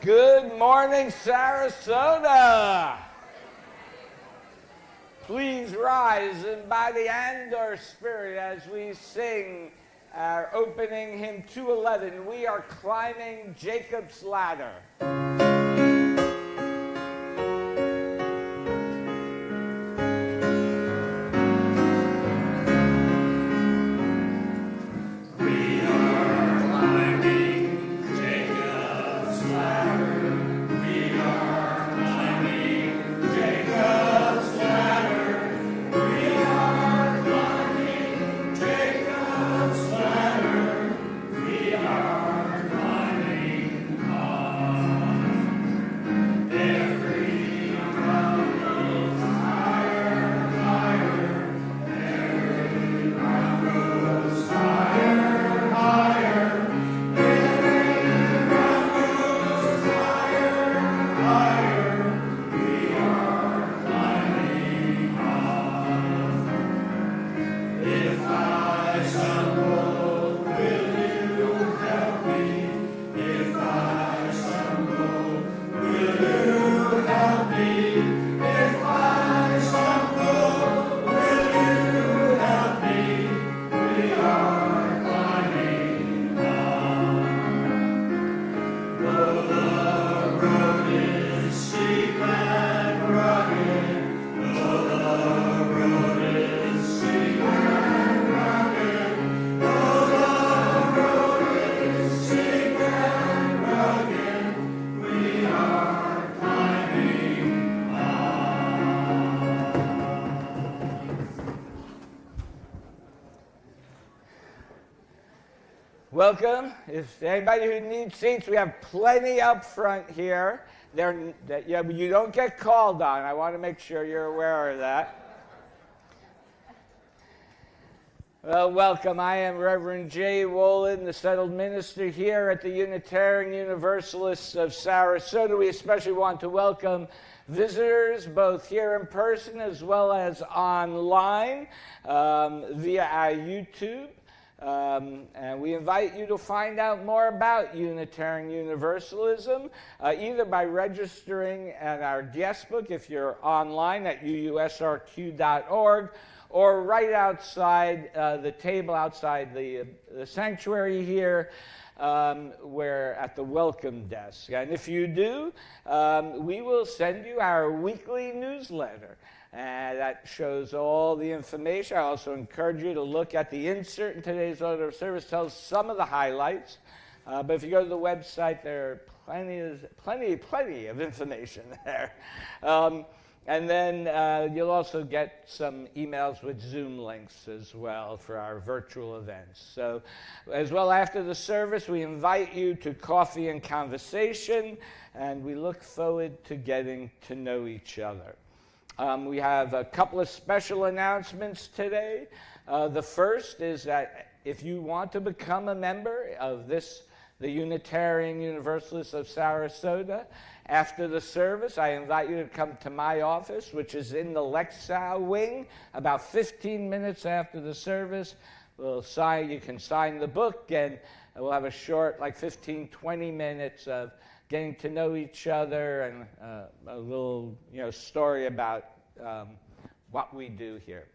Good morning, Sarasota. Please rise in body and our spirit as we sing our opening hymn 211. We are climbing Jacob's ladder. Welcome. If anybody who needs seats, we have plenty up front here. But you don't get called on. I want to make sure you're aware of that. Well, welcome. I am Reverend J. Wolin, the settled minister here at the Unitarian Universalists of Sarasota. We especially want to welcome visitors both here in person as well as online via our YouTube. And we invite you to find out more about Unitarian Universalism, either by registering at our guest book if you're online at uusrq.org, or right outside the table outside the sanctuary here, where at the welcome desk. And if you do, we will send you our weekly newsletter. And that shows all the information. I also encourage you to look at the insert in today's order of service. Tells some of the highlights. But if you go to the website, there are plenty of information there. And then you'll also get some emails with Zoom links as well for our virtual events. So as well, after the service, we invite you to coffee and conversation, and we look forward to getting to know each other. We have a couple of special announcements today. The first is that if you want to become a member of the Unitarian Universalists of Sarasota, after the service, I invite you to come to my office, which is in the Lexau wing, about 15 minutes after the service. You can sign the book, and we'll have a short, 15, 20 minutes of getting to know each other and a little, story about what we do here.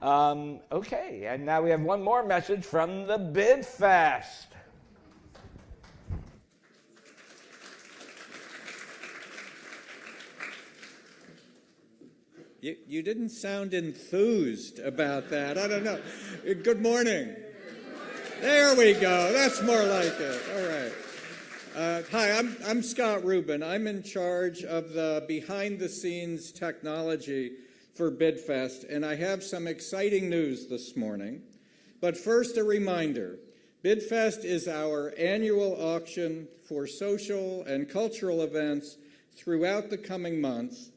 Okay, and now we have one more message from the BidFest. You didn't sound enthused about that. I don't know. Good morning. There we go. That's more like it. All right. Hi, I'm Scott Rubin. I'm in charge of the behind-the-scenes technology for BidFest, and I have some exciting news this morning. But first, a reminder. BidFest is our annual auction for social and cultural events throughout the coming months,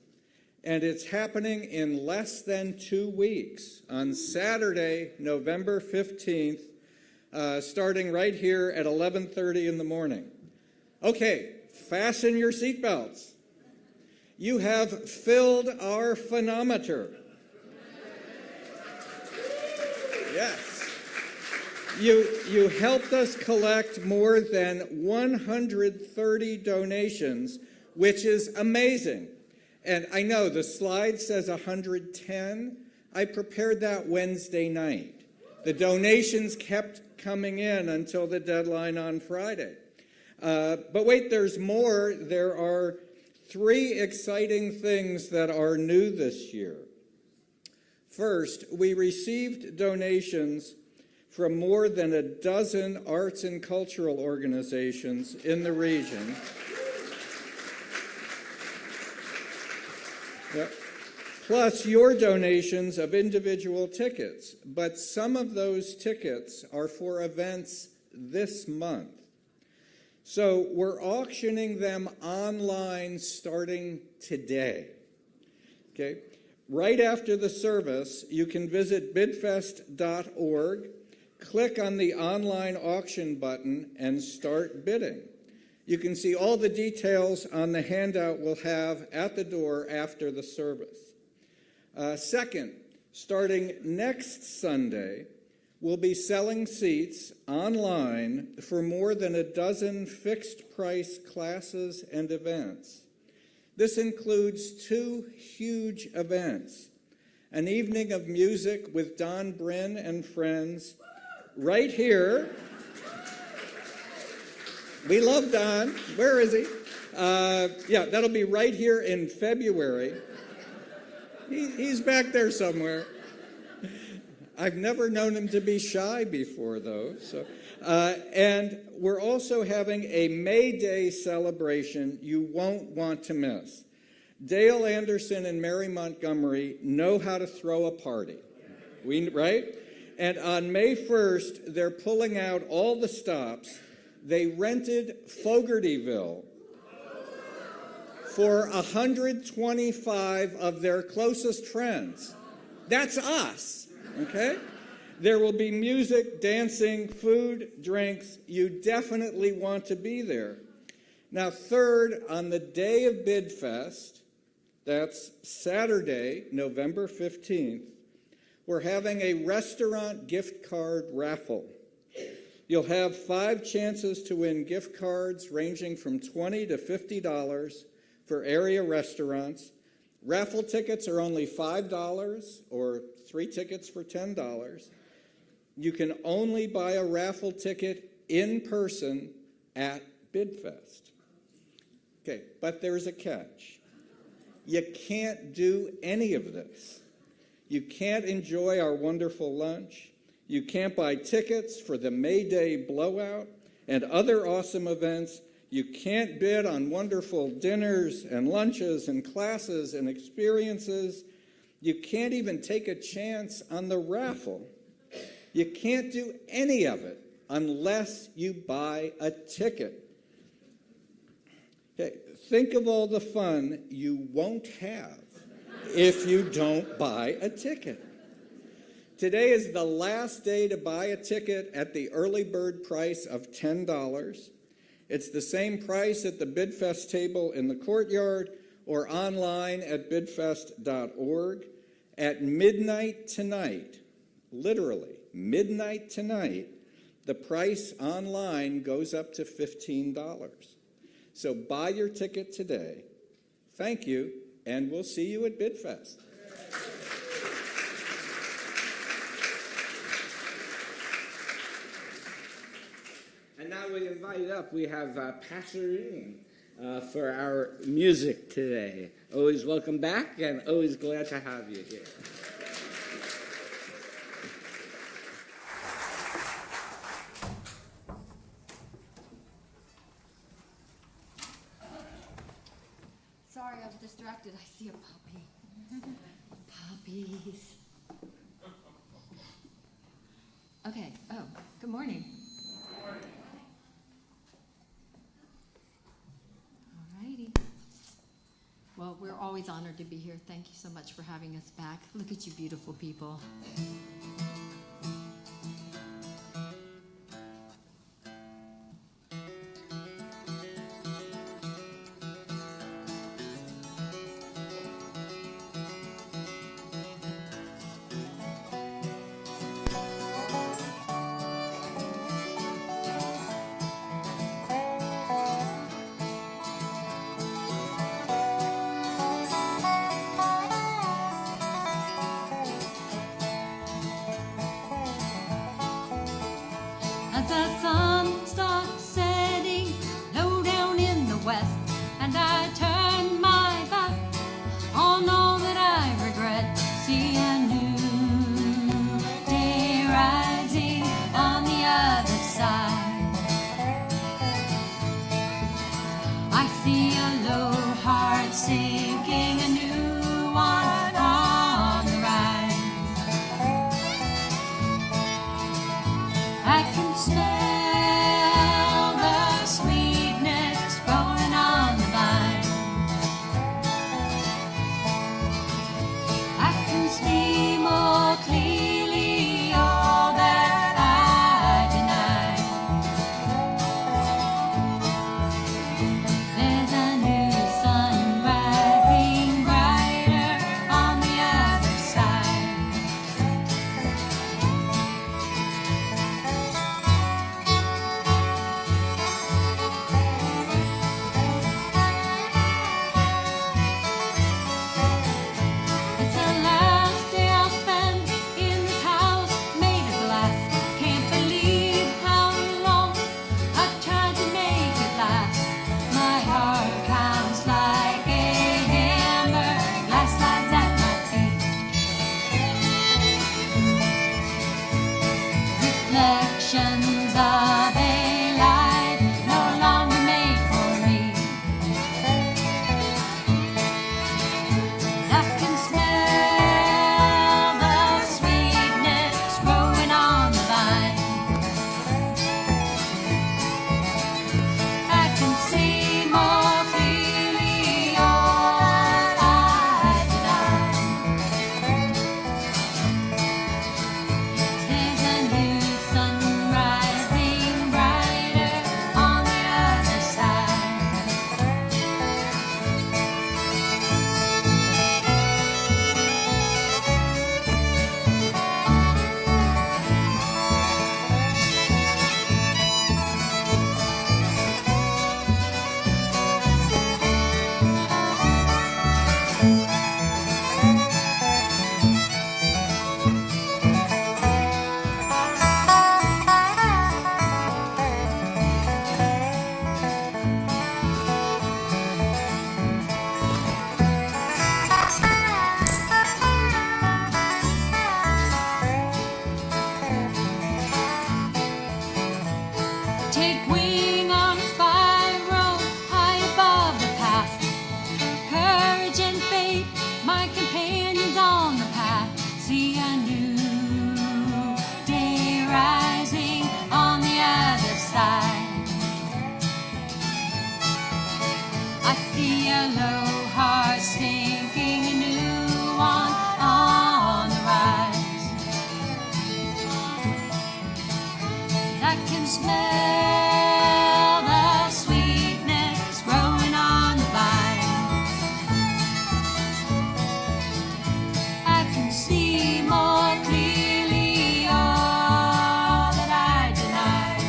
and it's happening in less than 2 weeks on Saturday, November 15th, starting right here at 11:30 in the morning. Okay, fasten your seatbelts. You have filled our phonometer. Yes. You helped us collect more than 130 donations, which is amazing. And I know the slide says 110. I prepared that Wednesday night. The donations kept coming in until the deadline on Friday. But wait, there's more. There are 3 exciting things that are new this year. First, we received donations from more than a dozen arts and cultural organizations in the region. Yep. Plus your donations of individual tickets. But some of those tickets are for events this month. So we're auctioning them online starting today. Okay? Right after the service, you can visit bidfest.org, click on the online auction button, and start bidding. You can see all the details on the handout we'll have at the door after the service. Second, starting next Sunday, we'll be selling seats online for more than a dozen fixed-price classes and events. This includes 2 huge events: an evening of music with Don Bryn and friends right here. We love Don. Where is he? Yeah, that'll be right here in February. He's back there somewhere. I've never known him to be shy before, though. So, and we're also having a May Day celebration you won't want to miss. Dale Anderson and Mary Montgomery know how to throw a party, right? And on May 1st, they're pulling out all the stops. They rented Fogartyville for 125 of their closest friends. That's us. Okay? There will be music, dancing, food, drinks. You definitely want to be there. Now, third, on the day of BidFest, that's Saturday, November 15th, we're having a restaurant gift card raffle. You'll have 5 chances to win gift cards ranging from $20 to $50 for area restaurants. Raffle tickets are only $5 or 3 tickets for $10. You can only buy a raffle ticket in person at BidFest. Okay, but there's a catch. You can't do any of this. You can't enjoy our wonderful lunch. You can't buy tickets for the May Day blowout and other awesome events. You can't bid on wonderful dinners and lunches and classes and experiences. You can't even take a chance on the raffle. You can't do any of it unless you buy a ticket. Okay, think of all the fun you won't have if you don't buy a ticket. Today is the last day to buy a ticket at the early bird price of $10. It's the same price at the BidFest table in the courtyard or online at bidfest.org. At midnight tonight, literally midnight tonight, the price online goes up to $15. So buy your ticket today. Thank you, and we'll see you at BidFest. And now we invite up, we have Passerine for our music today. Always welcome back and always glad to have you here. Sorry, I was distracted. I see a puppy. Puppies. Okay. Oh, good morning. All righty. Well, we're always honored to be here. Thank you so much for having us back. Look at you beautiful people. Take wing on a spiral high above the past. Courage and faith, my companions on the path. See a new day rising on the other side. I see a low heart sinking, a new one on the rise. I can smell the sweetness growing on the vine. I can see more clearly all that I denied.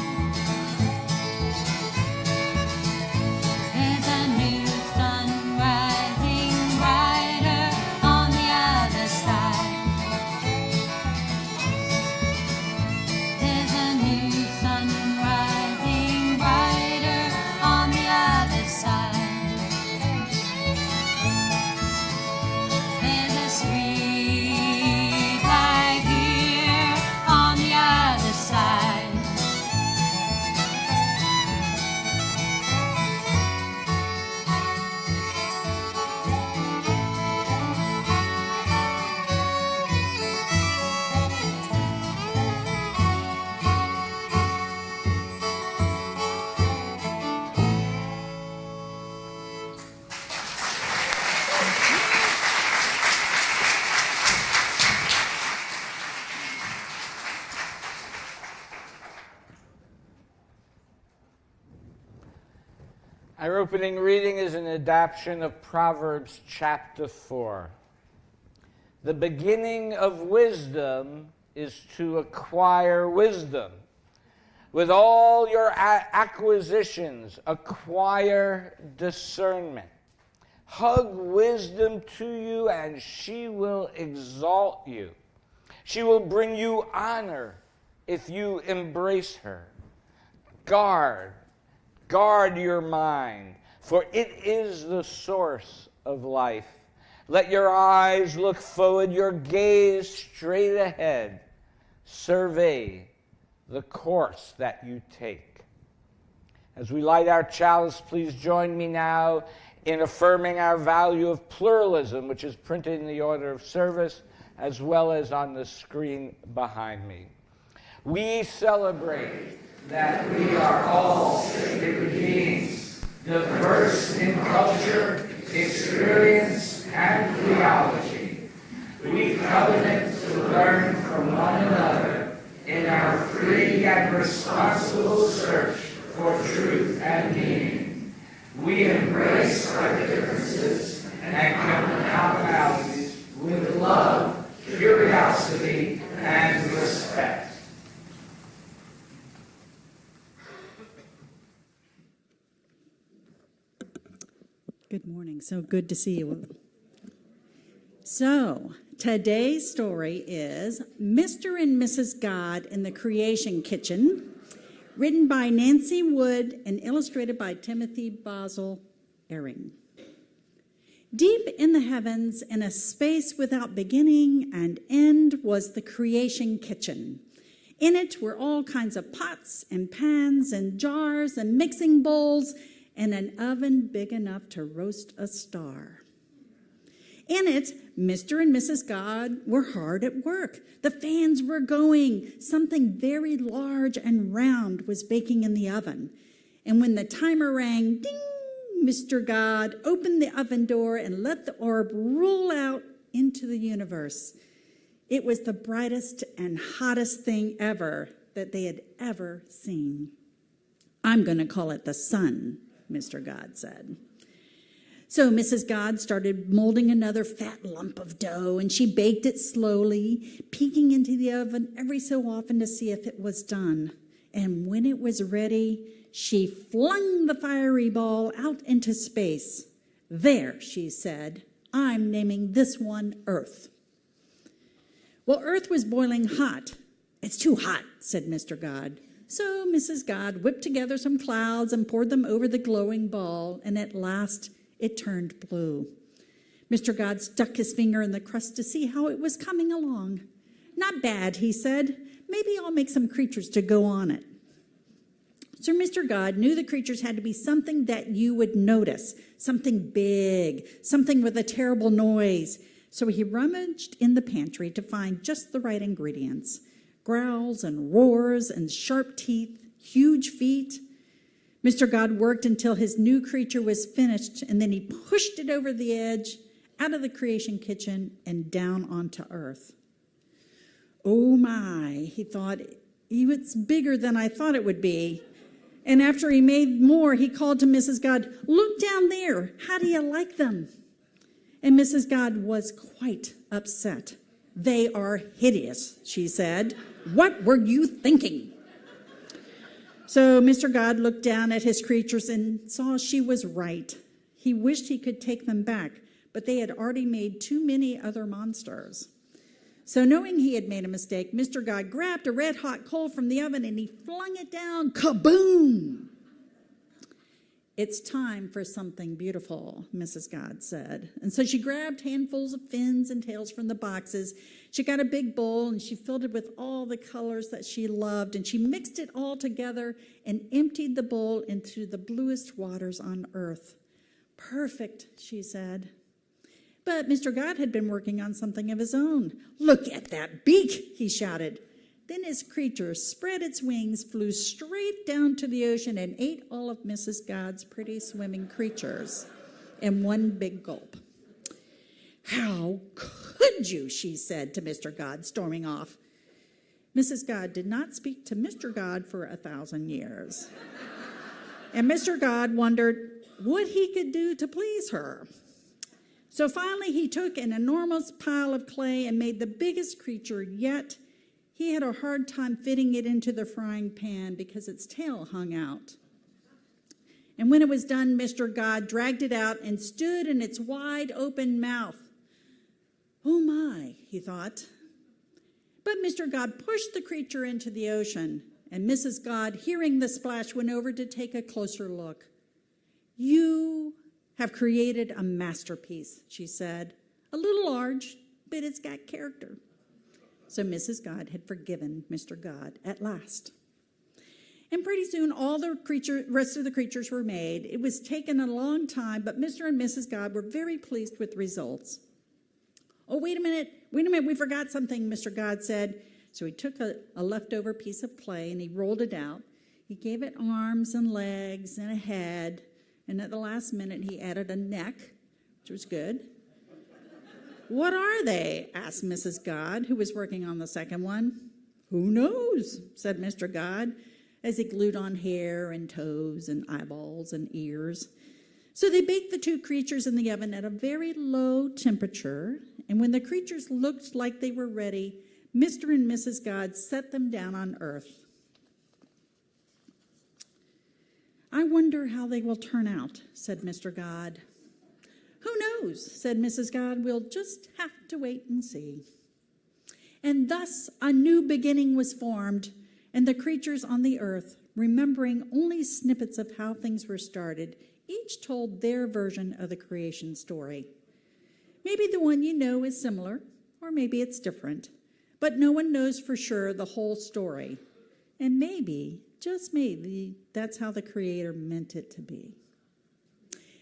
There's a new sun rising brighter on the other side. There's a new sun rising brighter on the other side. There's a sweet light here on the other side. Our opening reading is an adaptation of Proverbs chapter 4. The beginning of wisdom is to acquire wisdom. With all your acquisitions, acquire discernment. Hug wisdom to you, and she will exalt you. She will bring you honor if you embrace her. Guard your mind, for it is the source of life. Let your eyes look forward, your gaze straight ahead. Survey the course that you take. As we light our chalice, please join me now in affirming our value of pluralism, which is printed in the order of service, as well as on the screen behind me. We celebrate that we are all sacred beings, diverse in culture, experience, and theology. We covenant to learn from one another in our free and responsible search for truth and meaning. We embrace our differences and commonalities with love, curiosity, and respect. Good morning. So good to see you. So, today's story is Mr. and Mrs. God in the Creation Kitchen, written by Nancy Wood and illustrated by Timothy Basil Ehring. Deep in the heavens, in a space without beginning and end, was the Creation Kitchen. In it were all kinds of pots and pans and jars and mixing bowls and an oven big enough to roast a star. In it, Mr. and Mrs. God were hard at work. The fans were going. Something very large and round was baking in the oven. And when the timer rang, ding, Mr. God opened the oven door and let the orb roll out into the universe. It was the brightest and hottest thing ever that they had ever seen. I'm going to call it the sun, Mr. God said. So Mrs. God started molding another fat lump of dough, and she baked it slowly, peeking into the oven every so often to see if it was done. And when it was ready, she flung the fiery ball out into space. There, she said, I'm naming this one Earth. Well, Earth was boiling hot. It's too hot, said Mr. God. So Mrs. God whipped together some clouds and poured them over the glowing ball, and at last it turned blue. Mr. God stuck his finger in the crust to see how it was coming along. Not bad, he said. Maybe I'll make some creatures to go on it. So Mr. God knew the creatures had to be something that you would notice, something big, something with a terrible noise. So he rummaged in the pantry to find just the right ingredients. Growls and roars and sharp teeth, huge feet. Mr. God worked until his new creature was finished, and then he pushed it over the edge, out of the creation kitchen, and down onto earth. Oh my, he thought, it's bigger than I thought it would be. And after he made more, he called to Mrs. God, "Look down there. How do you like them?" And Mrs. God was quite upset. "They are hideous," she said. "What were you thinking?" So Mr. God looked down at his creatures and saw she was right. He wished he could take them back, but they had already made too many other monsters. So knowing he had made a mistake, Mr. God grabbed a red-hot coal from the oven and he flung it down. Kaboom! "It's time for something beautiful," Mrs. God said. And so she grabbed handfuls of fins and tails from the boxes. She got a big bowl and she filled it with all the colors that she loved, and she mixed it all together and emptied the bowl into the bluest waters on earth. "Perfect," she said. But Mr. God had been working on something of his own. "Look at that beak," he shouted. Then his creature spread its wings, flew straight down to the ocean, and ate all of Mrs. God's pretty swimming creatures in one big gulp. "How could you?" she said to Mr. God, storming off. Mrs. God did not speak to Mr. God for 1,000 years. And Mr. God wondered what he could do to please her. So finally he took an enormous pile of clay and made the biggest creature yet. He had a hard time fitting it into the frying pan because its tail hung out. And when it was done, Mr. God dragged it out and stood in its wide open mouth. "Oh my," he thought. But Mr. God pushed the creature into the ocean, and Mrs. God, hearing the splash, went over to take a closer look. "You have created a masterpiece," she said. "A little large, but it's got character." So Mrs. God had forgiven Mr. God at last. And pretty soon all the rest of the creatures were made. It was taken a long time, but Mr. and Mrs. God were very pleased with the results. "Oh, wait a minute, we forgot something," Mr. God said. So he took a leftover piece of clay and he rolled it out. He gave it arms and legs and a head. And at the last minute, he added a neck, which was good. "What are they?" asked Mrs. God, who was working on the second one. "Who knows?" said Mr. God, as he glued on hair and toes and eyeballs and ears. So they baked the two creatures in the oven at a very low temperature, and when the creatures looked like they were ready, Mr. and Mrs. God set them down on earth. "I wonder how they will turn out," said Mr. God. "Who knows?" said Mrs. God. "We'll just have to wait and see." And thus a new beginning was formed, and the creatures on the earth, remembering only snippets of how things were started, each told their version of the creation story. Maybe the one you know is similar, or maybe it's different, but no one knows for sure the whole story. And maybe, just maybe, that's how the Creator meant it to be.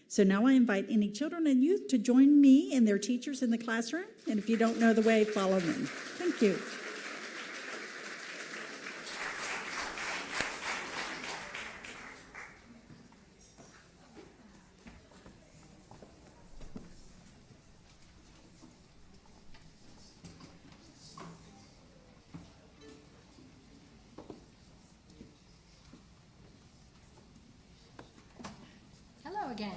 So now I invite any children and youth to join me and their teachers in the classroom. And if you don't know the way, follow me. Thank you. Hello again.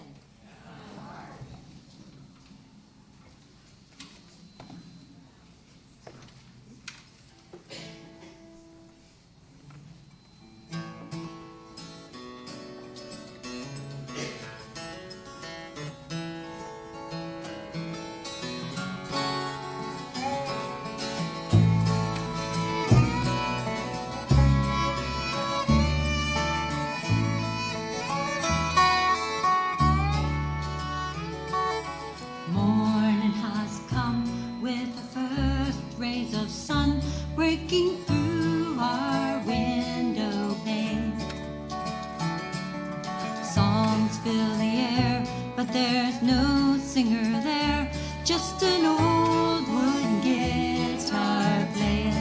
but there's no singer there, just an old wooden guitar playing.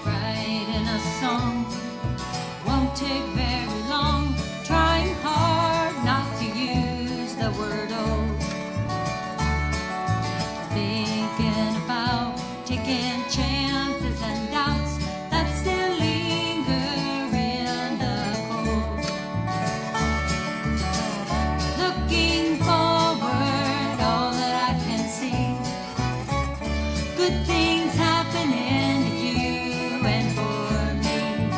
Writing a song won't take very long, trying hard not to use the word old. Thinking about taking chances and doubts that still linger in the cold. Looking forward, all that I can see, good things happening to you and for me.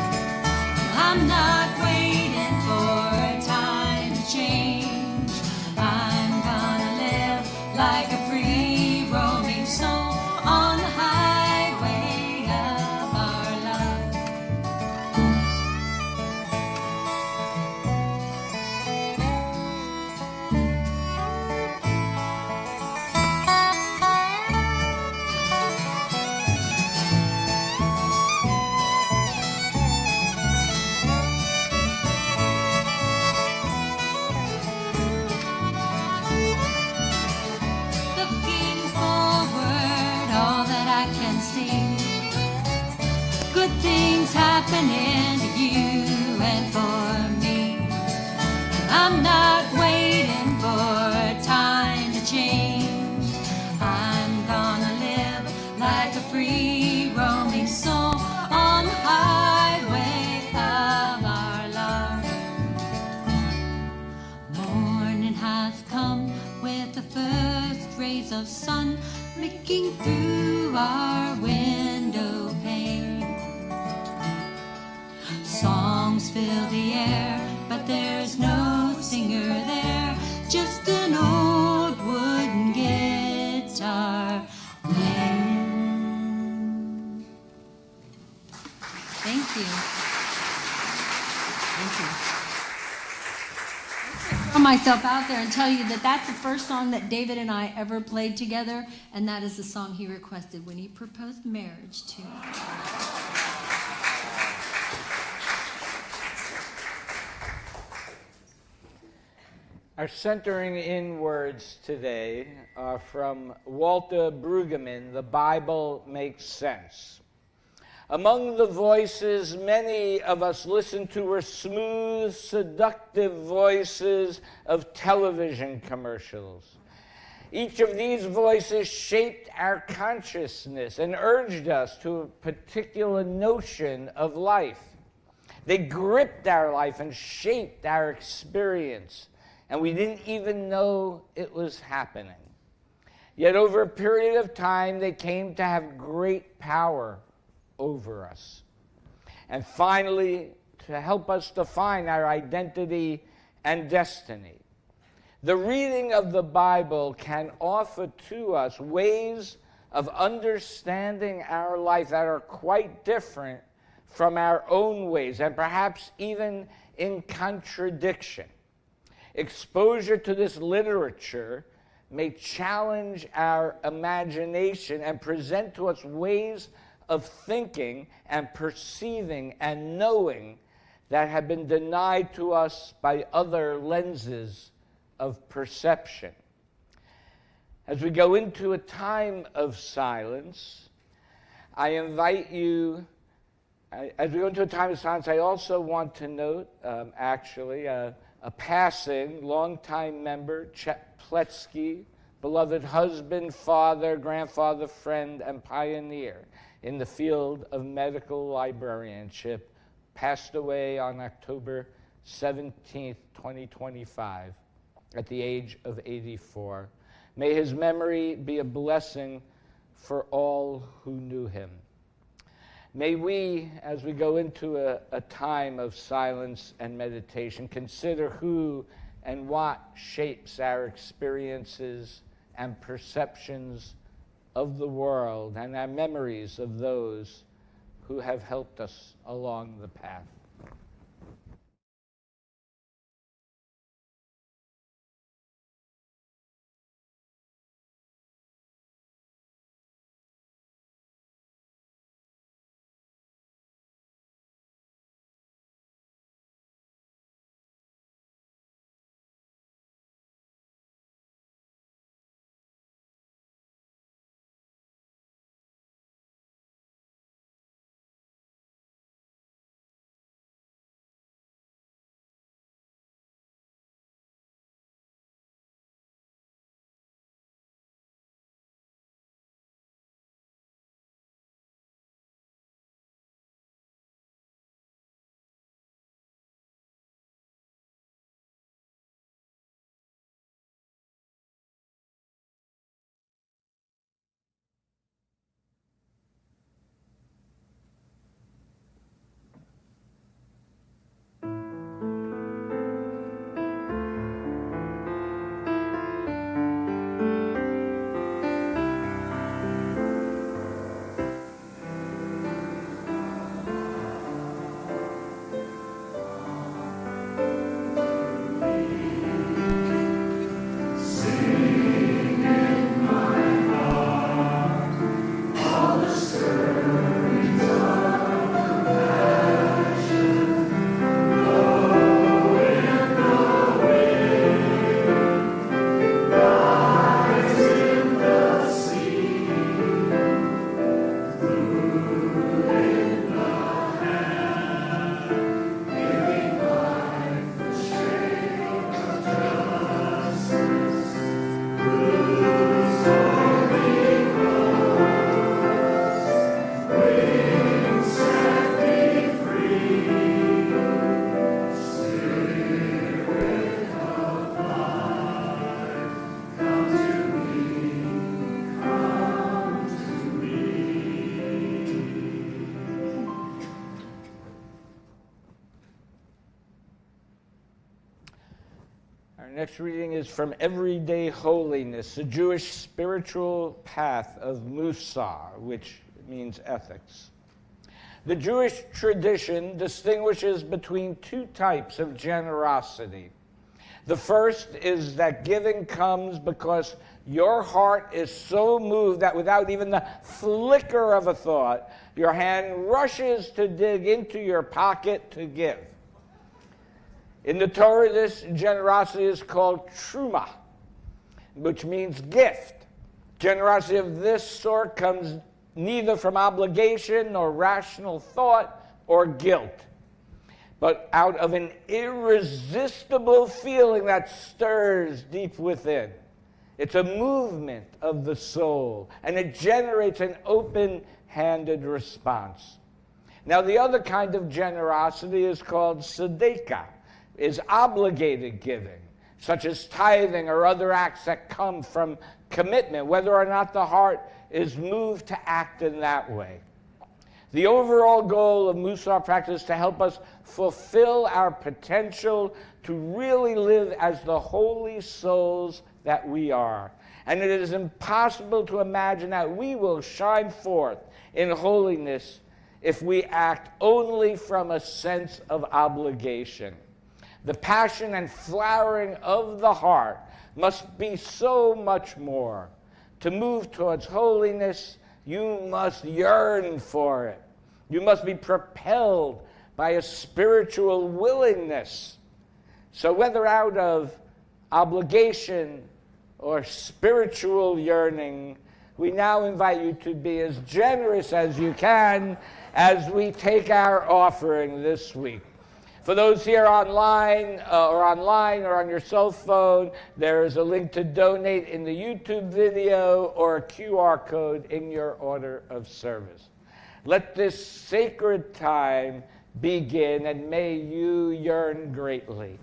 I'm not waiting for time to change. I'm gonna live like a free roaming soul on the highway of our love. Looking forward, all that I can see, good things happening to you and for me. I'm not waiting for time to change. I'm gonna live like a free roaming soul on the highway of our love. Morning has come with the first rays of sun leaking through our window pane. Songs fill the air, but there's no singer there, just an old wooden guitar playing. Thank you. Thank you. Throw myself out there and tell you that that's the first song that David and I ever played together, and that is the song he requested when he proposed marriage to me. Our centering in words today are from Walter Brueggeman, The Bible Makes Sense. Among the voices many of us listen to were smooth, seductive voices of television commercials. Each of these voices shaped our consciousness and urged us to a particular notion of life. They gripped our life and shaped our experience, and we didn't even know it was happening. Yet over a period of time, they came to have great power over us. And finally, to help us define our identity and destiny. The reading of the Bible can offer to us ways of understanding our life that are quite different from our own ways, and perhaps even in contradiction. Exposure to this literature may challenge our imagination and present to us ways of thinking and perceiving and knowing that have been denied to us by other lenses of perception. As we go into a time of silence, I invite you, as we go into a time of silence, I also want to note, a passing, longtime member, Chet Pletsky, beloved husband, father, grandfather, friend, and pioneer in the field of medical librarianship, passed away on October 17th, 2025, at the age of 84. May his memory be a blessing for all who knew him. May we, as we go into a time of silence and meditation, consider who and what shapes our experiences and perceptions of the world and our memories of those who have helped us along the path. next reading is from Everyday Holiness, a Jewish spiritual path of Mussar, which means ethics. The Jewish tradition distinguishes between two types of generosity. The first is that giving comes because your heart is so moved that without even the flicker of a thought, your hand rushes to dig into your pocket to give. In the Torah, this generosity is called truma, which means gift. Generosity of this sort comes neither from obligation nor rational thought or guilt, but out of an irresistible feeling that stirs deep within. It's a movement of the soul, and it generates an open-handed response. Now, the other kind of generosity is called tzedakah, is obligated giving, such as tithing or other acts that come from commitment, whether or not the heart is moved to act in that way. The overall goal of Mussar practice is to help us fulfill our potential to really live as the holy souls that we are. And it is impossible to imagine that we will shine forth in holiness if we act only from a sense of obligation. The passion and flowering of the heart must be so much more. To move towards holiness, you must yearn for it. You must be propelled by a spiritual willingness. So whether out of obligation or spiritual yearning, we now invite you to be as generous as you can as we take our offering this week. For those here online or on your cell phone, there is a link to donate in the YouTube video or a QR code in your order of service. Let this sacred time begin, and may you yearn greatly.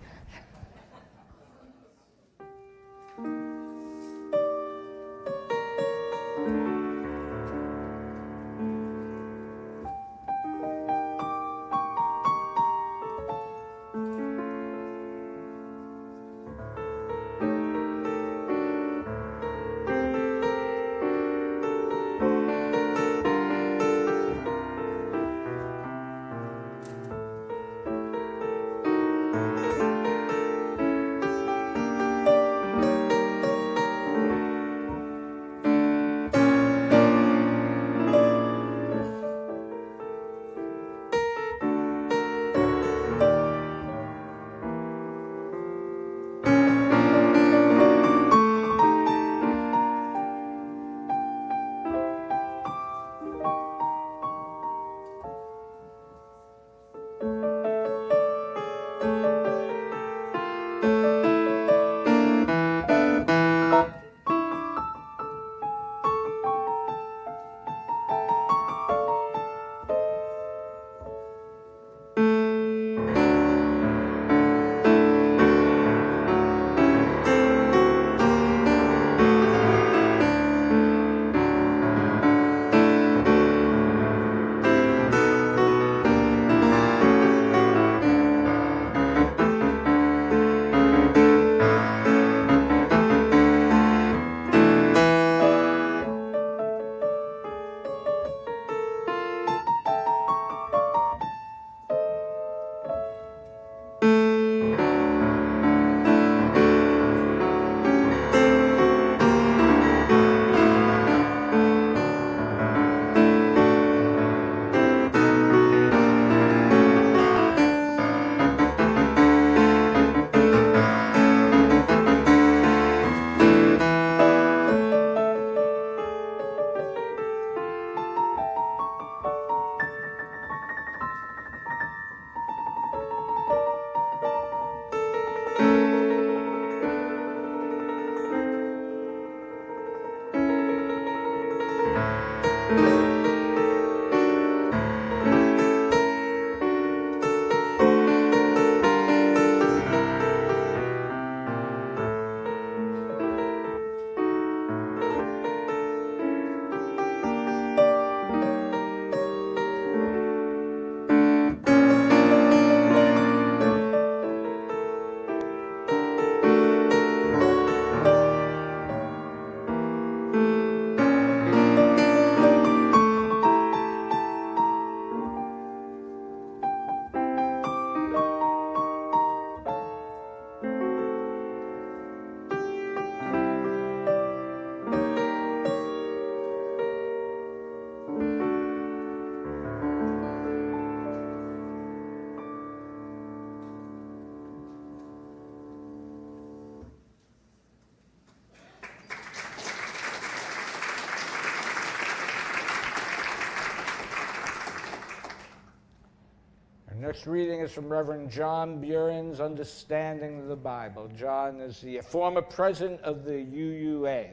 Next reading is from Reverend John Buren's Understanding the Bible. John is the former president of the UUA,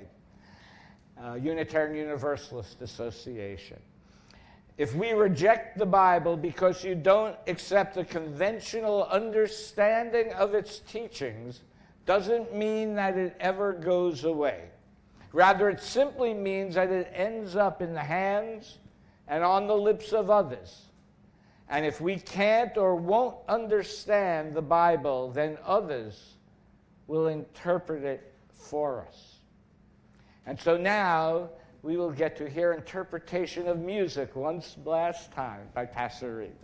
Unitarian Universalist Association. If we reject the Bible because you don't accept the conventional understanding of its teachings, doesn't mean that it ever goes away. Rather, it simply means that it ends up in the hands and on the lips of others. And if we can't or won't understand the Bible, then others will interpret it for us. And so now we will get to hear interpretation of music last time by Passerine.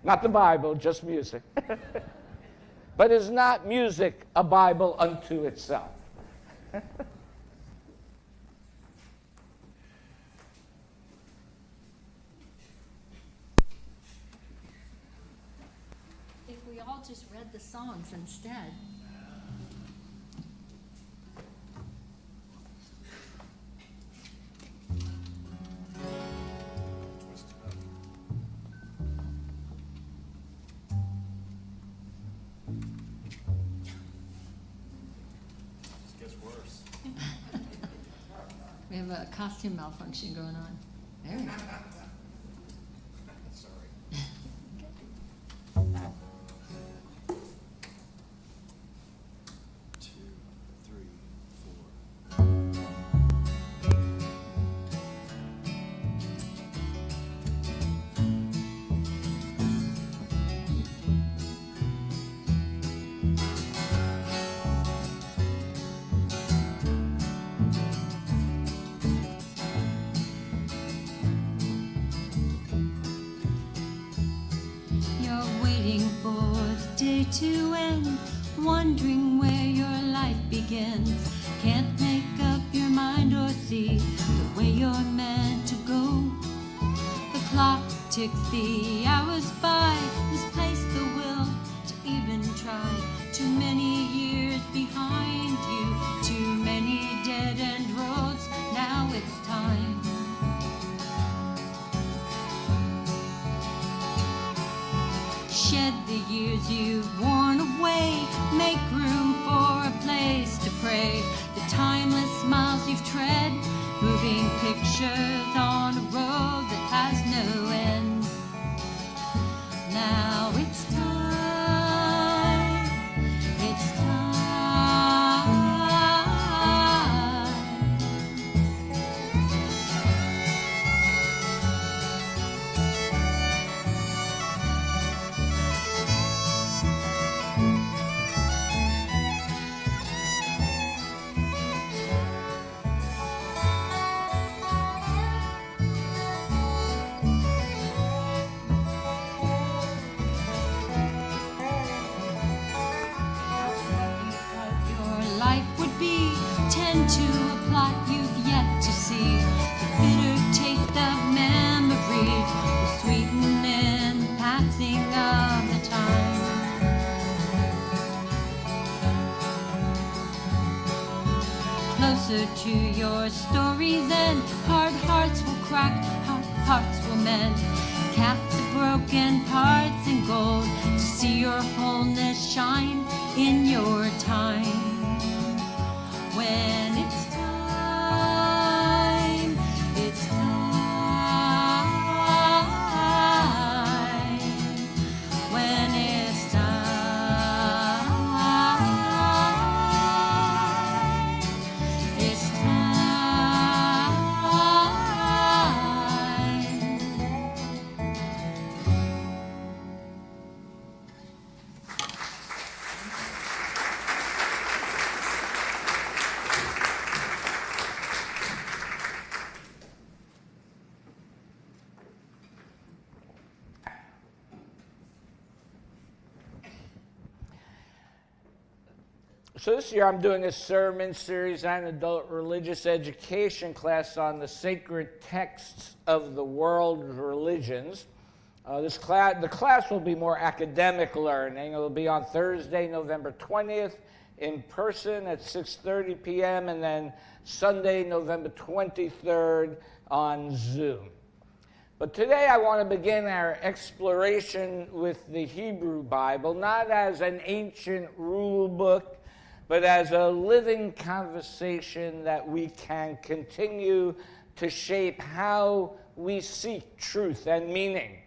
Not the Bible, just music. But is not music a Bible unto itself? If we all just read the songs instead. We have a costume malfunction going on. There we go. Sorry. To end, wondering where your life begins. Can't make up your mind or see the way you're meant to go. The clock ticks the hours by, misplaced the will to even try. Too many years behind you, too many dead-end roads. Now it's time. Shed the years you've worn away, make room for a place to pray. The timeless miles you've tread, moving pictures on a road that has no end. Now it's time, it's time. To a plot you've yet to see. The bitter taste of memories will sweeten in the passing of the time. Closer to your story's end, hard hearts will crack, hard hearts will mend. Cast the broken parts in gold to see your wholeness shine in your time. When it's time, it's time. When it's time, it's time. So this year I'm doing a sermon series and adult religious education class on the sacred texts of the world religions. The class will be more academic learning. It will be on Thursday, November 20th, in person at 6:30 p.m., and then Sunday, November 23rd, on Zoom. But today I want to begin our exploration with the Hebrew Bible, not as an ancient rule book, but as a living conversation that we can continue to shape how we seek truth and meaning.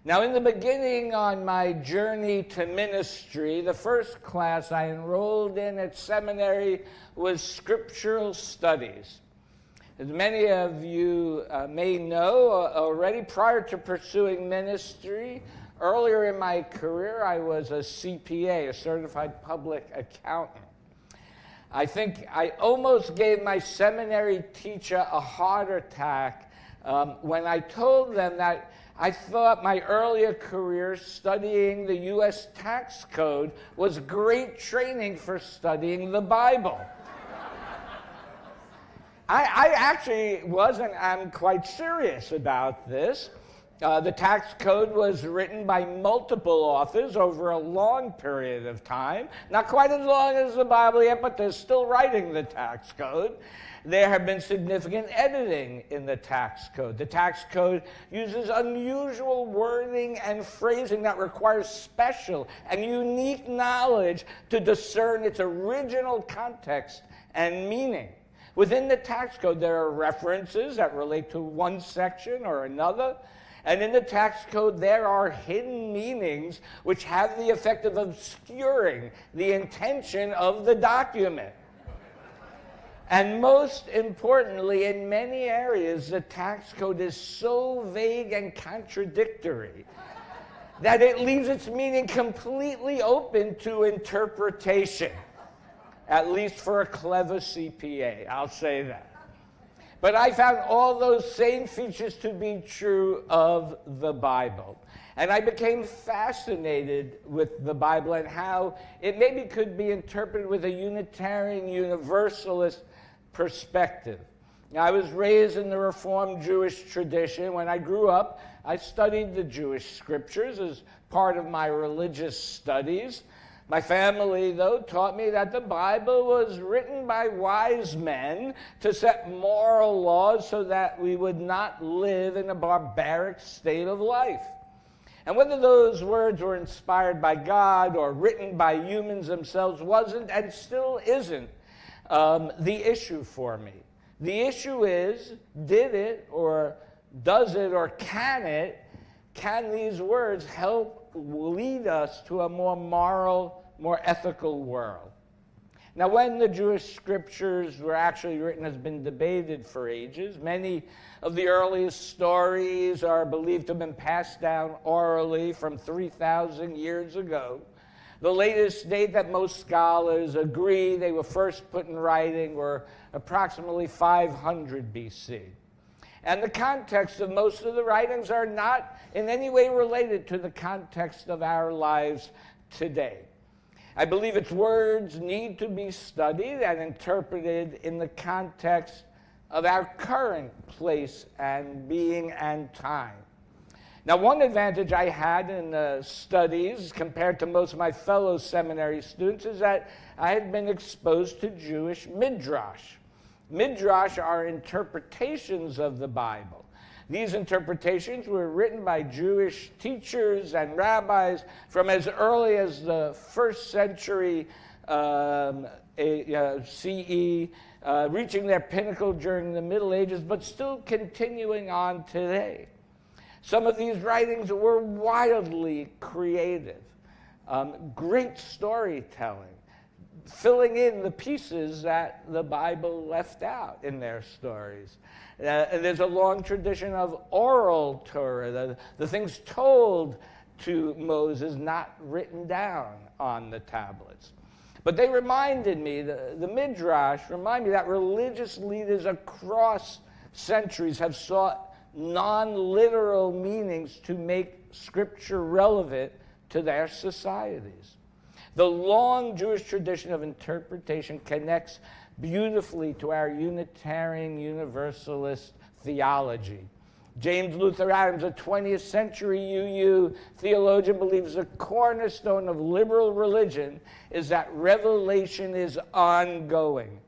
Now, in the beginning on my journey to ministry, the first class I enrolled in at seminary was Scriptural Studies. As many of you may know already, prior to pursuing ministry, earlier in my career, I was a CPA, a certified public accountant. I think I almost gave my seminary teacher a heart attack when I told them that I thought my earlier career studying the U.S. tax code was great training for studying the Bible. I actually I'm quite serious about this. The tax code was written by multiple authors over a long period of time. Not quite as long as the Bible yet, but they're still writing the tax code. There have been significant editing in the tax code. The tax code uses unusual wording and phrasing that requires special and unique knowledge to discern its original context and meaning. Within the tax code, there are references that relate to one section or another. And in the tax code, there are hidden meanings which have the effect of obscuring the intention of the document. And most importantly, in many areas, the tax code is so vague and contradictory that it leaves its meaning completely open to interpretation. At least for a clever CPA, I'll say that. But I found all those same features to be true of the Bible. And I became fascinated with the Bible and how it maybe could be interpreted with a Unitarian Universalist perspective. Now, I was raised in the Reformed Jewish tradition. When I grew up, I studied the Jewish scriptures as part of my religious studies. My family, though, taught me that the Bible was written by wise men to set moral laws so that we would not live in a barbaric state of life. And whether those words were inspired by God or written by humans themselves wasn't and still isn't the issue for me. The issue is, did it or does it or can these words help lead us to a more moral, more ethical world? Now, when the Jewish scriptures were actually written has been debated for ages. Many of the earliest stories are believed to have been passed down orally from 3,000 years ago. The latest date that most scholars agree they were first put in writing were approximately 500 BC. And the context of most of the writings are not in any way related to the context of our lives today. I believe its words need to be studied and interpreted in the context of our current place and being and time. Now, one advantage I had in the studies compared to most of my fellow seminary students is that I had been exposed to Jewish midrash. Midrash are interpretations of the Bible. These interpretations were written by Jewish teachers and rabbis from as early as the 1st century CE, reaching their pinnacle during the Middle Ages, but still continuing on today. Some of these writings were wildly creative, great storytelling, filling in the pieces that the Bible left out in their stories. There's a long tradition of oral Torah, the things told to Moses, not written down on the tablets. But they reminded me, the Midrash reminded me that religious leaders across centuries have sought non-literal meanings to make Scripture relevant to their societies. The long Jewish tradition of interpretation connects beautifully to our Unitarian Universalist theology. James Luther Adams, a 20th century UU theologian, believes the cornerstone of liberal religion is that revelation is ongoing.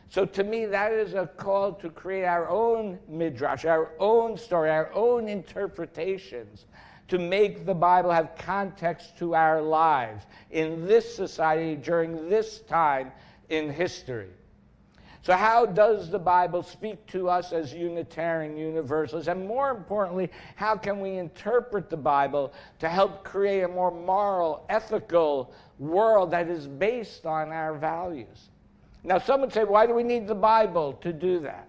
So to me, that is a call to create our own midrash, our own story, our own interpretations, to make the Bible have context to our lives in this society during this time in history. So how does the Bible speak to us as Unitarian Universalists? And more importantly, how can we interpret the Bible to help create a more moral, ethical world that is based on our values? Now, some would say, why do we need the Bible to do that?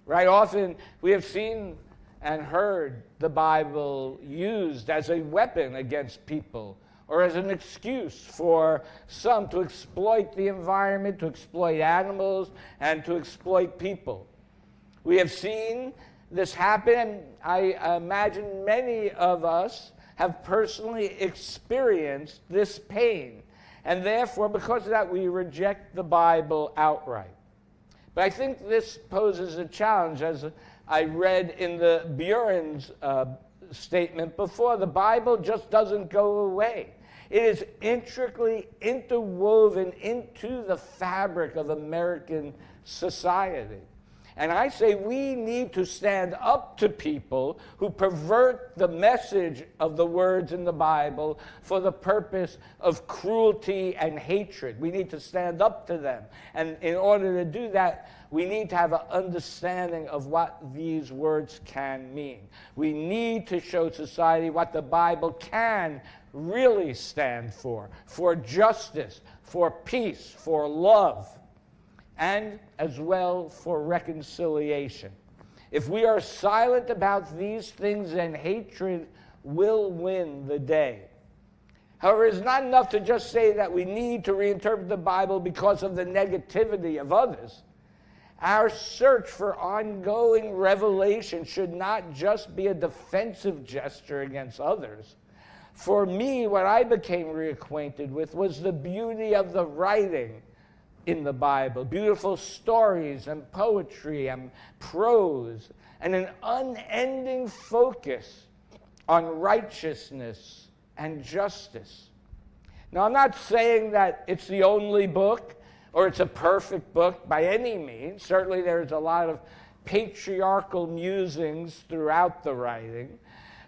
Right? Often we have seen and heard the Bible used as a weapon against people, or as an excuse for some to exploit the environment, to exploit animals, and to exploit people. We have seen this happen, and I imagine many of us have personally experienced this pain. And therefore, because of that, we reject the Bible outright. But I think this poses a challenge, as I read in the Buren's statement before. The Bible just doesn't go away. It is intricately interwoven into the fabric of American society. And I say we need to stand up to people who pervert the message of the words in the Bible for the purpose of cruelty and hatred. We need to stand up to them. And in order to do that, we need to have an understanding of what these words can mean. We need to show society what the Bible can really stand for justice, for peace, for love, and as well for reconciliation. If we are silent about these things, then hatred will win the day. However, it's not enough to just say that we need to reinterpret the Bible because of the negativity of others. Our search for ongoing revelation should not just be a defensive gesture against others. For me, what I became reacquainted with was the beauty of the writing in the Bible, beautiful stories and poetry and prose, and an unending focus on righteousness and justice. Now, I'm not saying that it's the only book or it's a perfect book by any means. Certainly there's a lot of patriarchal musings throughout the writing,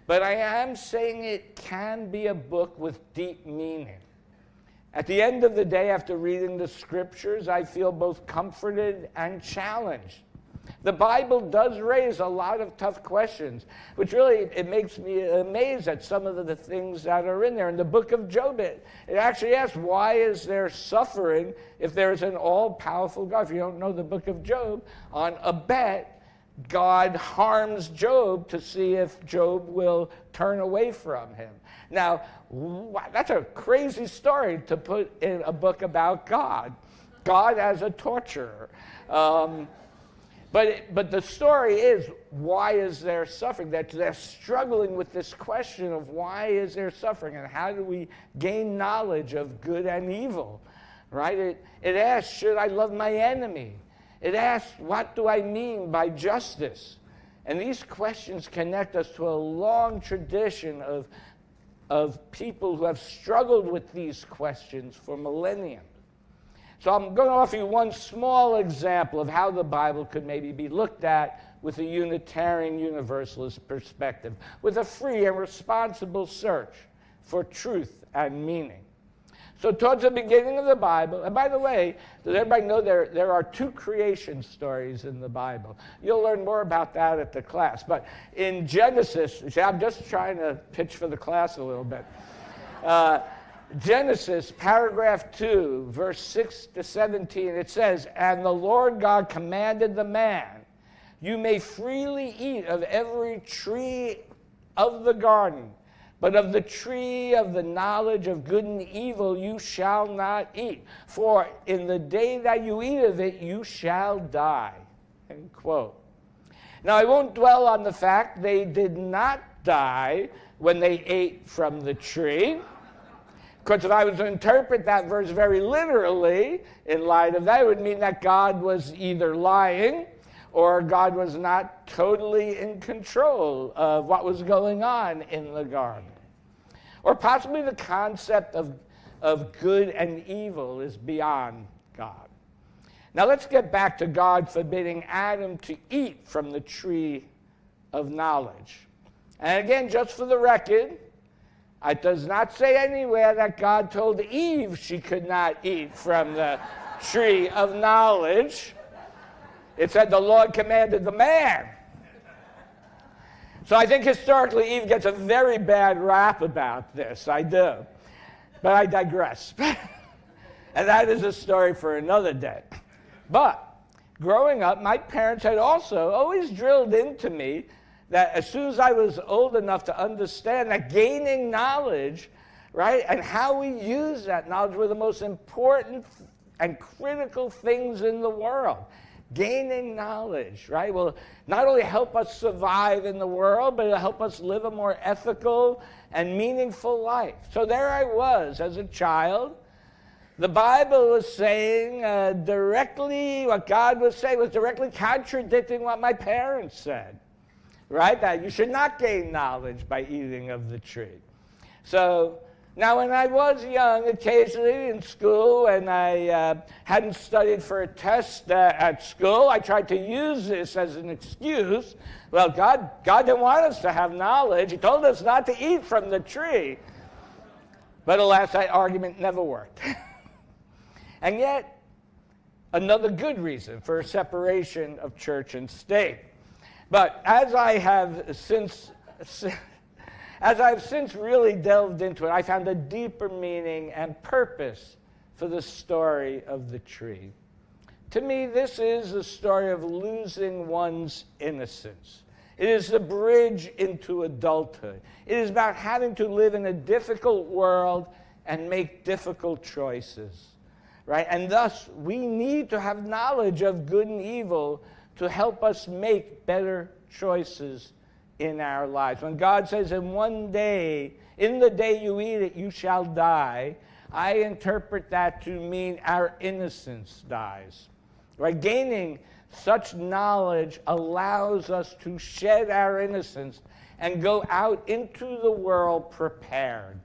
but I am saying it can be a book with deep meaning. At the end of the day, after reading the Scriptures, I feel both comforted and challenged. The Bible does raise a lot of tough questions, which really, it makes me amazed at some of the things that are in there. In the book of Job, it actually asks, why is there suffering if there is an all-powerful God? If you don't know the book of Job, on a bet, God harms Job to see if Job will turn away from him. Now, that's a crazy story to put in a book about God. God as a torturer. But the story is, why is there suffering? They're struggling with this question of why is there suffering, and how do we gain knowledge of good and evil, right? It asks, should I love my enemy? It asks, what do I mean by justice? And these questions connect us to a long tradition of people who have struggled with these questions for millennia. So I'm going to offer you one small example of how the Bible could maybe be looked at with a Unitarian Universalist perspective, with a free and responsible search for truth and meaning. So towards the beginning of the Bible, and by the way, does everybody know there are two creation stories in the Bible? You'll learn more about that at the class. But in Genesis, see, I'm just trying to pitch for the class a little bit. Genesis, paragraph 2, verse 6 to 17, it says, "And the Lord God commanded the man, you may freely eat of every tree of the garden, but of the tree of the knowledge of good and evil you shall not eat. For in the day that you eat of it, you shall die." End quote. Now, I won't dwell on the fact they did not die when they ate from the tree. Because if I was to interpret that verse very literally, in light of that, it would mean that God was either lying or God was not totally in control of what was going on in the garden. Or possibly the concept of good and evil is beyond God. Now let's get back to God forbidding Adam to eat from the tree of knowledge. And again, just for the record, it does not say anywhere that God told Eve she could not eat from the tree of knowledge. It said the Lord commanded the man. So I think historically Eve gets a very bad rap about this. I do. But I digress. And that is a story for another day. But growing up, my parents had also always drilled into me that as soon as I was old enough to understand that gaining knowledge, right, and how we use that knowledge were the most important and critical things in the world. Gaining knowledge, right, will not only help us survive in the world, but it'll help us live a more ethical and meaningful life. So there I was as a child. The Bible was saying directly, what God was saying was directly contradicting what my parents said. Right? That you should not gain knowledge by eating of the tree. So now when I was young, occasionally in school, and I hadn't studied for a test at school, I tried to use this as an excuse. Well, God didn't want us to have knowledge. He told us not to eat from the tree. But alas, that argument never worked. And yet, another good reason for a separation of church and state. But as I've since really delved into it, I found a deeper meaning and purpose for the story of the tree. To me, this is a story of losing one's innocence. It is the bridge into adulthood. It is about having to live in a difficult world and make difficult choices, right? And thus, we need to have knowledge of good and evil to help us make better choices in our lives. When God says, in the day you eat it, you shall die, I interpret that to mean our innocence dies. Right? Gaining such knowledge allows us to shed our innocence and go out into the world prepared.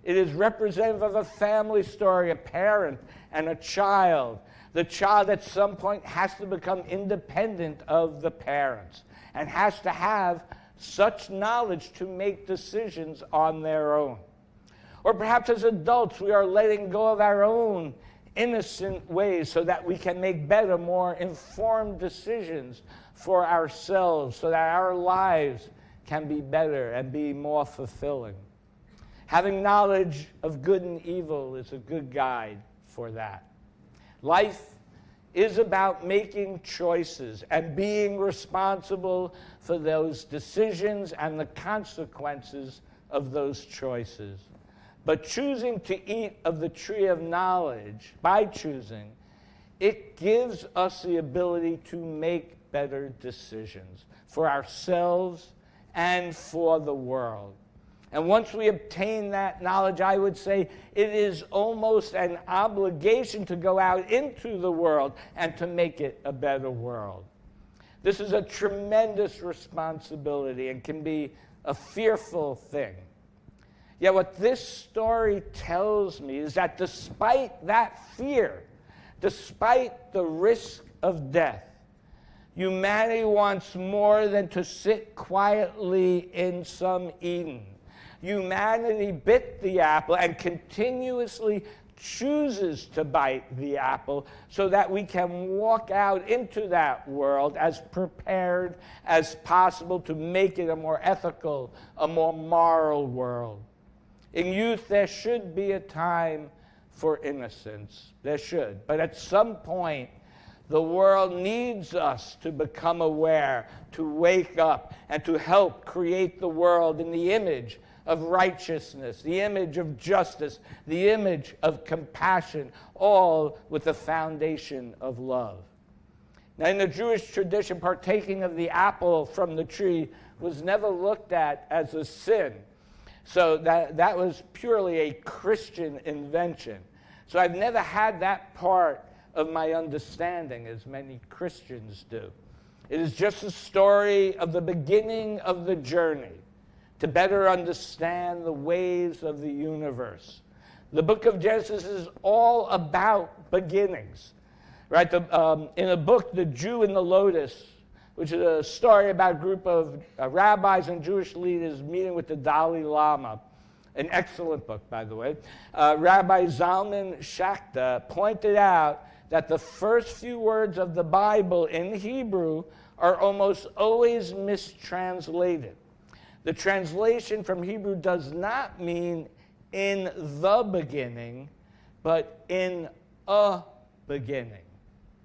It is representative of a family story, a parent and a child. The child at some point has to become independent of the parents and has to have such knowledge to make decisions on their own. Or perhaps as adults, we are letting go of our own innocent ways so that we can make better, more informed decisions for ourselves so that our lives can be better and be more fulfilling. Having knowledge of good and evil is a good guide for that. Life is about making choices and being responsible for those decisions and the consequences of those choices. But choosing to eat of the tree of knowledge, by choosing, it gives us the ability to make better decisions for ourselves and for the world. And once we obtain that knowledge, I would say it is almost an obligation to go out into the world and to make it a better world. This is a tremendous responsibility and can be a fearful thing. Yet what this story tells me is that despite that fear, despite the risk of death, humanity wants more than to sit quietly in some Eden. Humanity bit the apple and continuously chooses to bite the apple so that we can walk out into that world as prepared as possible to make it a more ethical, a more moral world. In youth, there should be a time for innocence. There should. But at some point, the world needs us to become aware, to wake up, and to help create the world in the image of righteousness, the image of justice, the image of compassion, all with the foundation of love. Now, in the Jewish tradition, partaking of the apple from the tree was never looked at as a sin. So that was purely a Christian invention. So I've never had that part of my understanding as many Christians do. It is just a story of the beginning of the journey to better understand the ways of the universe. The book of Genesis is all about beginnings, Right? In a book, The Jew and the Lotus, which is a story about a group of rabbis and Jewish leaders meeting with the Dalai Lama, an excellent book, by the way, Rabbi Zalman Schachter pointed out that the first few words of the Bible in Hebrew are almost always mistranslated. The translation from Hebrew does not mean in the beginning, but in a beginning.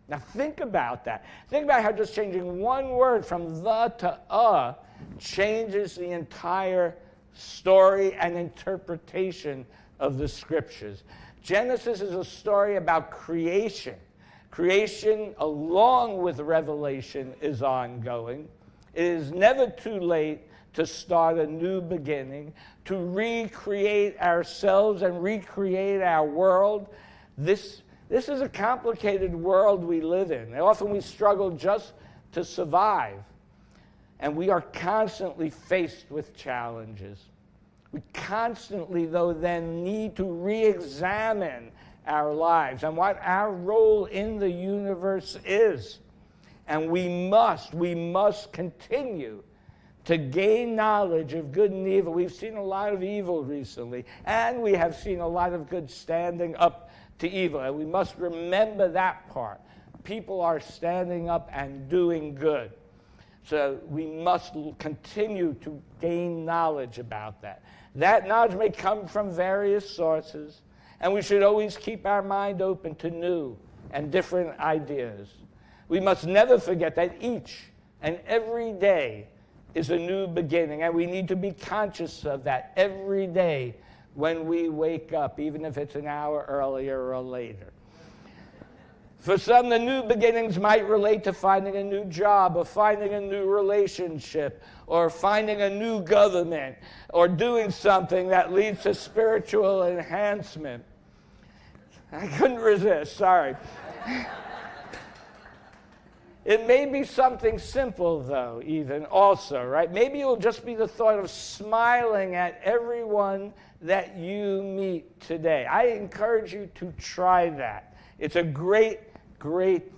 Now think about that. Think about how just changing one word from the to a changes the entire story and interpretation of the Scriptures. Genesis is a story about creation. Creation, along with Revelation, is ongoing. It is never too late to start a new beginning, to recreate ourselves and recreate our world. This is a complicated world we live in. And often we struggle just to survive. And we are constantly faced with challenges. We constantly, though, then need to re-examine our lives and what our role in the universe is. And we must continue to gain knowledge of good and evil. We've seen a lot of evil recently, and we have seen a lot of good standing up to evil. And we must remember that part. People are standing up and doing good. So we must continue to gain knowledge about that. That knowledge may come from various sources, and we should always keep our mind open to new and different ideas. We must never forget that each and every day is a new beginning, and we need to be conscious of that every day when we wake up, even if it's an hour earlier or later. For some, the new beginnings might relate to finding a new job, or finding a new relationship, or finding a new government, or doing something that leads to spiritual enhancement. I couldn't resist, sorry. It may be something simple, though, even also, right? Maybe it will just be the thought of smiling at everyone that you meet today. I encourage you to try that. It's a great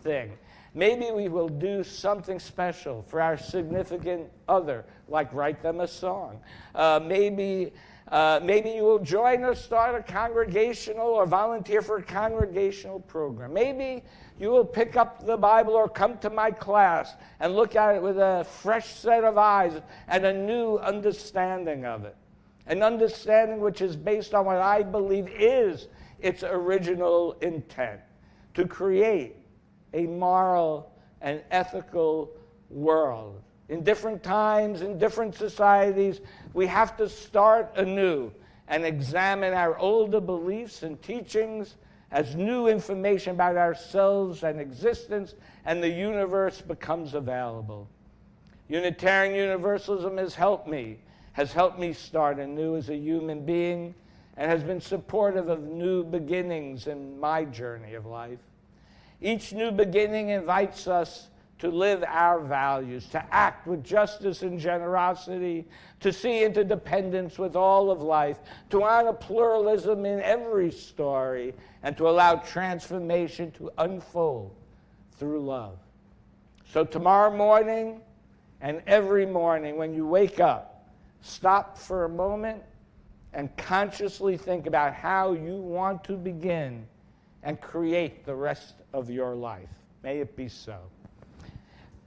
thing. Maybe we will do something special for our significant other, like write them a song. Maybe you will join or start a congregational or volunteer for a congregational program. Maybe you will pick up the Bible or come to my class and look at it with a fresh set of eyes and a new understanding of it. An understanding which is based on what I believe is its original intent, to create a moral and ethical world. In different times, in different societies, we have to start anew and examine our older beliefs and teachings as new information about ourselves and existence and the universe becomes available. Unitarian Universalism has helped me start anew as a human being, and has been supportive of new beginnings in my journey of life. Each new beginning invites us to live our values, to act with justice and generosity, to see interdependence with all of life, to honor pluralism in every story, and to allow transformation to unfold through love. So tomorrow morning and every morning when you wake up, stop for a moment and consciously think about how you want to begin and create the rest of your life. May it be so.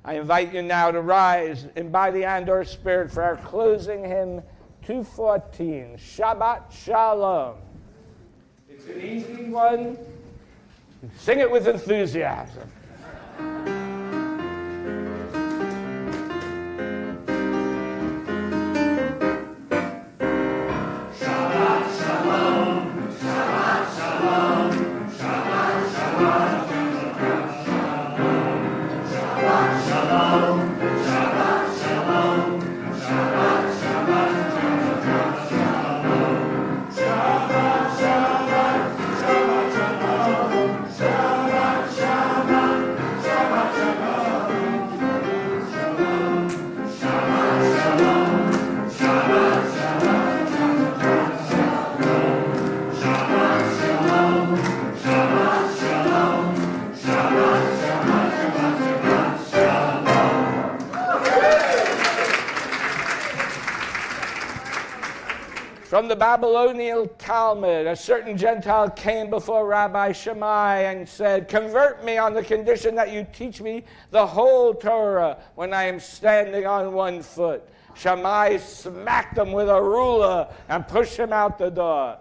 I invite you now to rise in body and/or spirit for our closing hymn 214, Shabbat Shalom. It's an easy one. Sing it with enthusiasm. From the Babylonian Talmud, a certain Gentile came before Rabbi Shammai and said, "Convert me on the condition that you teach me the whole Torah when I am standing on one foot." Shammai smacked him with a ruler and pushed him out the door.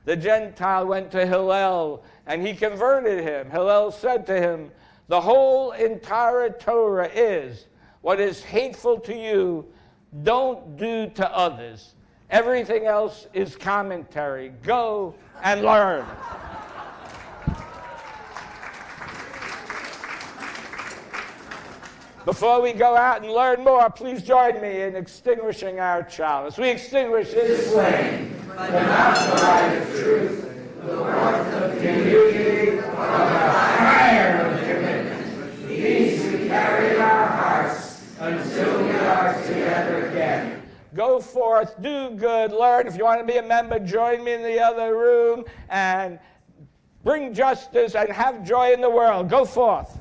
The Gentile went to Hillel, and he converted him. Hillel said to him, "The whole entire Torah is, what is hateful to you, don't do to others. Everything else is commentary. Go and learn." Before we go out and learn more, please join me in extinguishing our chalice. We extinguish this flame, but not the light of truth, the warmth of community, or the fire of commitment. These we carry in our hearts until we are together again. Go forth, do good, learn. If you want to be a member, join me in the other room and bring justice and have joy in the world. Go forth.